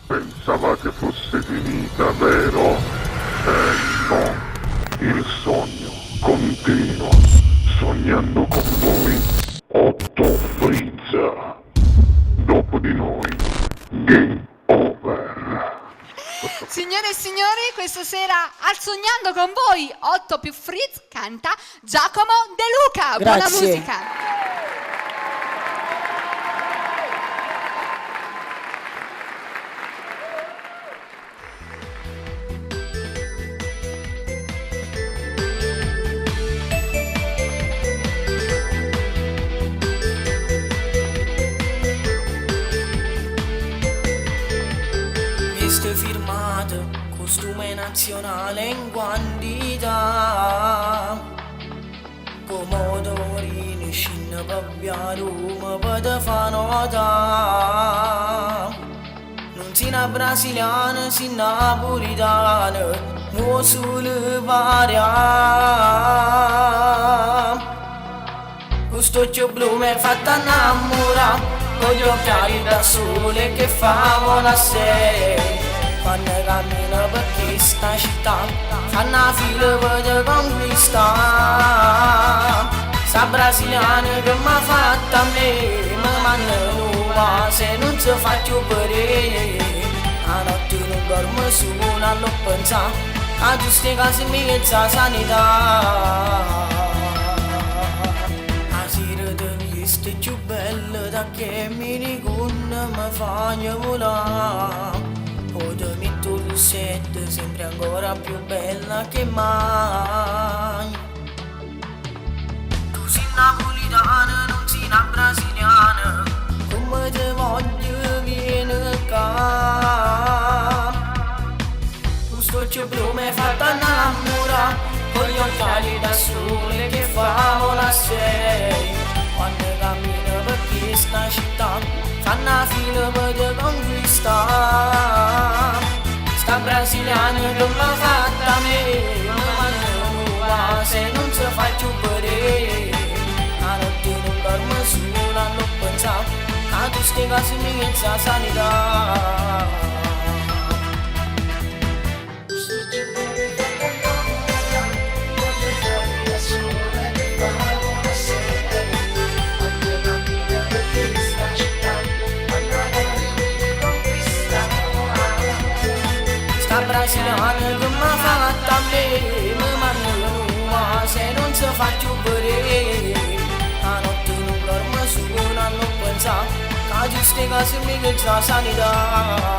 Pensavate fosse finita, vero? No, il sogno continua. Sognando con voi, Otto Frizza. Dopo di noi, game over. Signore e signori, questa sera al Sognando con voi 8 più Fritz canta Giacomo De Luca. Buona Grazie. musica. Veste firmato, costume nazionale in quantità, pomodorini, scinne per via Roma, per te fa nota. Non si na brasiliana, si napolitana, mo solo varia. Questo occhio blu mi è fatta innamorare, con gli occhiali da sole che favano a sé. Quando cammino per questa città, fanno una fila per conquistare. Sa brasiliana che m'ha fatta a me, mi manda se non si fa più per a notte non dormo su, non lo pensa, a giuste case mezza sanità. Viste più belle da che mi ricorda mi fanno volare. Poi ti metto il rossetto, sempre ancora più bella che mai. Tu sei napolitana, non sei una brasiliana, come ti voglio vieni qua. Questo occhio blu mi è fatta innamorare, con gli occhiali da sole che fanno la sei. Quando cammino per questa città, fanno una fila per te conquistare. Sta brasiliana che m'ha fatta a me, mi manda se non si fa più per a notte non dormo su, non lo pensa, a queste case mezza sanità. Brasiliana che m'ha fatta a me, mi manda se non si fa più per a notte non dormo su, non lo pensa, a giuste case mi che già sanità.